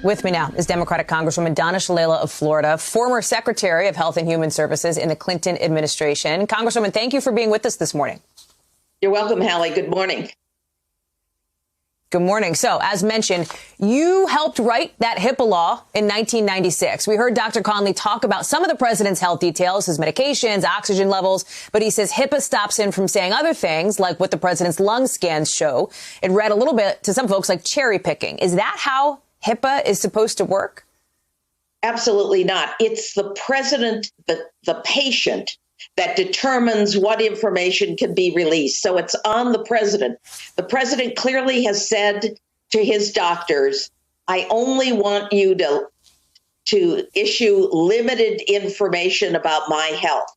With me now is Democratic Congresswoman Donna Shalala of Florida, former Secretary of Health and Human Services in the Clinton administration. Congresswoman, thank you for being with us this morning. You're welcome, Hallie. Good morning. Good morning. So, as mentioned, you helped write that HIPAA law in 1996. We heard Dr. Conley talk about some of the president's health details, his medications, oxygen levels, but he says HIPAA stops him from saying other things like what the president's lung scans show. It read a little bit to some folks like cherry picking. Is that how HIPAA is supposed to work? Absolutely not. It's the president, the patient, that determines what information can be released. So it's on the president. The president clearly has said to his doctors, I only want you to issue limited information about my health.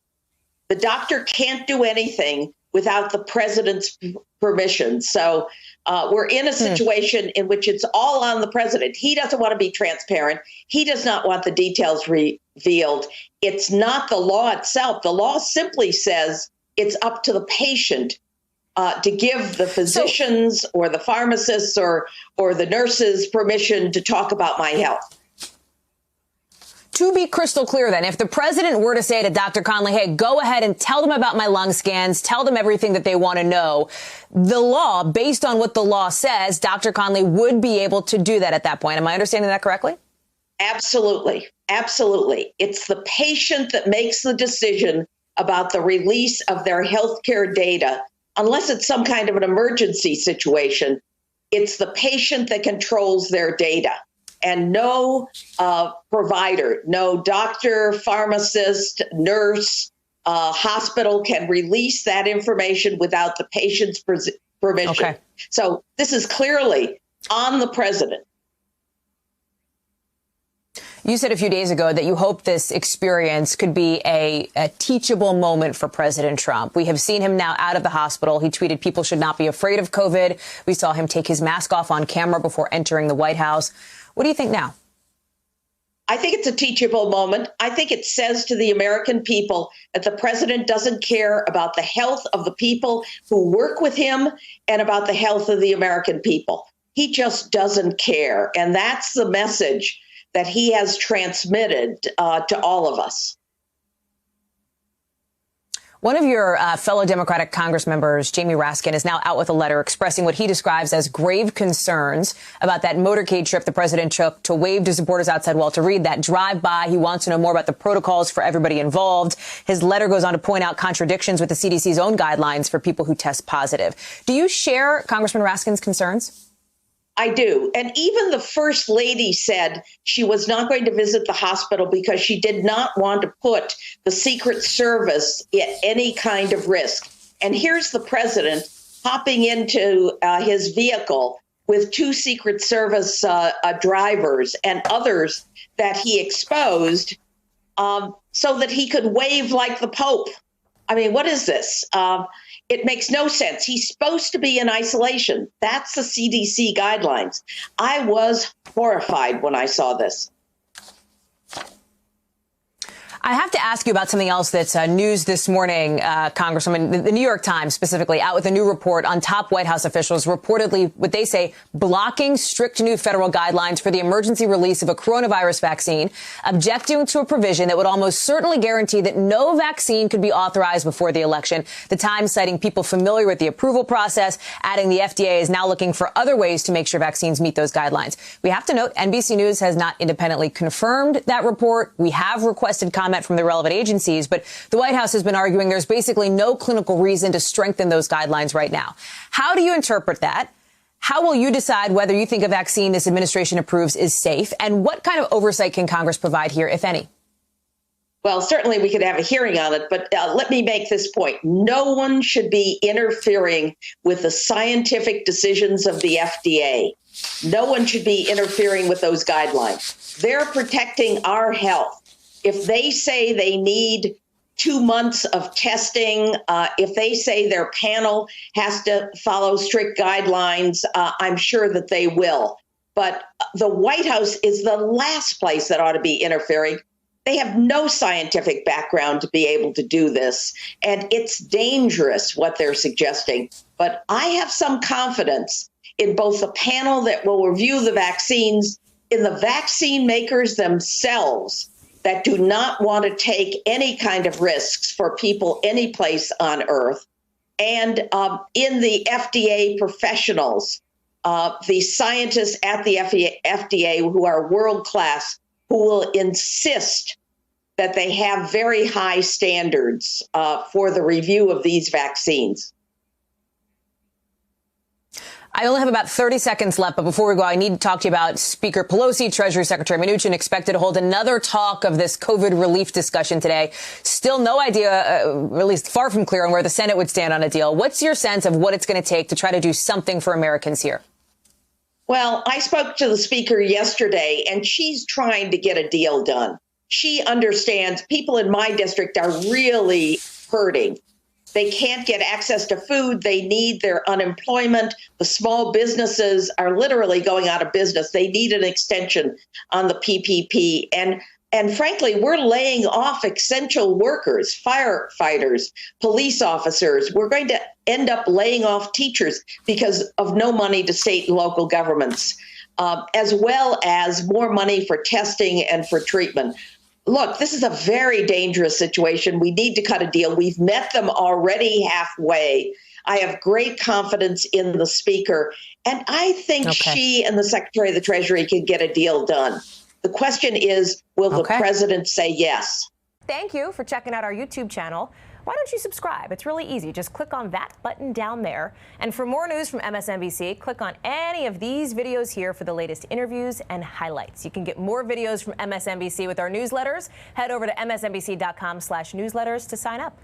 The doctor can't do anything without the president's permission. So we're in a situation in which it's all on the president. He doesn't want to be transparent. He does not want the details revealed. It's not the law itself. The law simply says it's up to the patient to give the physicians or the pharmacists or the nurses permission to talk about my health. To be crystal clear, then, if the president were to say to Dr. Conley, hey, go ahead and tell them about my lung scans, tell them everything that they want to know, the law, based on what the law says, Dr. Conley would be able to do that at that point. Am I understanding that correctly? Absolutely. Absolutely. It's the patient that makes the decision about the release of their healthcare data, unless it's some kind of an emergency situation. It's the patient that controls their data. And no provider, no doctor, pharmacist, nurse, hospital can release that information without the patient's permission. Okay. So this is clearly on the president. You said a few days ago that you hope this experience could be a teachable moment for President Trump. We have seen him now out of the hospital. He tweeted people should not be afraid of COVID. We saw him take his mask off on camera before entering the White House. What do you think now? I think it's a teachable moment. I think it says to the American people that the president doesn't care about the health of the people who work with him and about the health of the American people. He just doesn't care. And that's the message that he has transmitted to all of us. One of your fellow Democratic Congress members, Jamie Raskin, is now out with a letter expressing what he describes as grave concerns about that motorcade trip the president took to wave to supporters outside Walter Reed, that drive-by. He wants to know more about the protocols for everybody involved. His letter goes on to point out contradictions with the CDC's own guidelines for people who test positive. Do you share Congressman Raskin's concerns? I do. And even the first lady said she was not going to visit the hospital because she did not want to put the Secret Service at any kind of risk. And here's the president hopping into his vehicle with two Secret Service drivers and others that he exposed so that he could wave like the Pope. I mean, what is this? It makes no sense. He's supposed to be in isolation. That's the CDC guidelines. I was horrified when I saw this. I have to ask you about something else that's news this morning, Congresswoman. The New York Times specifically out with a new report on top White House officials reportedly, what they say, blocking strict new federal guidelines for the emergency release of a coronavirus vaccine, objecting to a provision that would almost certainly guarantee that no vaccine could be authorized before the election. The Times citing people familiar with the approval process, adding the FDA is now looking for other ways to make sure vaccines meet those guidelines. We have to note NBC News has not independently confirmed that report. We have requested comment from the relevant agencies, but the White House has been arguing there's basically no clinical reason to strengthen those guidelines right now. How do you interpret that? How will you decide whether you think a vaccine this administration approves is safe? And what kind of oversight can Congress provide here, if any? Well, certainly we could have a hearing on it, but let me make this point. No one should be interfering with the scientific decisions of the FDA. No one should be interfering with those guidelines. They're protecting our health. If they say they need 2 months of testing, if they say their panel has to follow strict guidelines, I'm sure that they will. But the White House is the last place that ought to be interfering. They have no scientific background to be able to do this, and it's dangerous what they're suggesting. But I have some confidence in both the panel that will review the vaccines in the vaccine makers themselves that do not want to take any kind of risks for people any place on earth, and in the FDA professionals, the scientists at the FDA who are world class, who will insist that they have very high standards for the review of these vaccines. I only have about 30 seconds left, but before we go, I need to talk to you about Speaker Pelosi. Treasury Secretary Mnuchin expected to hold another talk of this COVID relief discussion today. Still no idea, at least far from clear, on where the Senate would stand on a deal. What's your sense of what it's going to take to try to do something for Americans here? Well, I spoke to the speaker yesterday, and she's trying to get a deal done. She understands people in my district are really hurting. They can't get access to food. They need their unemployment. The small businesses are literally going out of business. They need an extension on the PPP. And frankly, we're laying off essential workers, firefighters, police officers. We're going to end up laying off teachers because of no money to state and local governments, as well as more money for testing and for treatment. Look, this is a very dangerous situation. We need to cut a deal. We've met them already halfway. I have great confidence in the speaker, and I think she and the Secretary of the Treasury can get a deal done. The question is, will the president say yes? Thank you for checking out our YouTube channel. Why don't you subscribe? It's really easy. Just click on that button down there. And for more news from MSNBC, click on any of these videos here for the latest interviews and highlights. You can get more videos from MSNBC with our newsletters. Head over to msnbc.com/newsletters to sign up.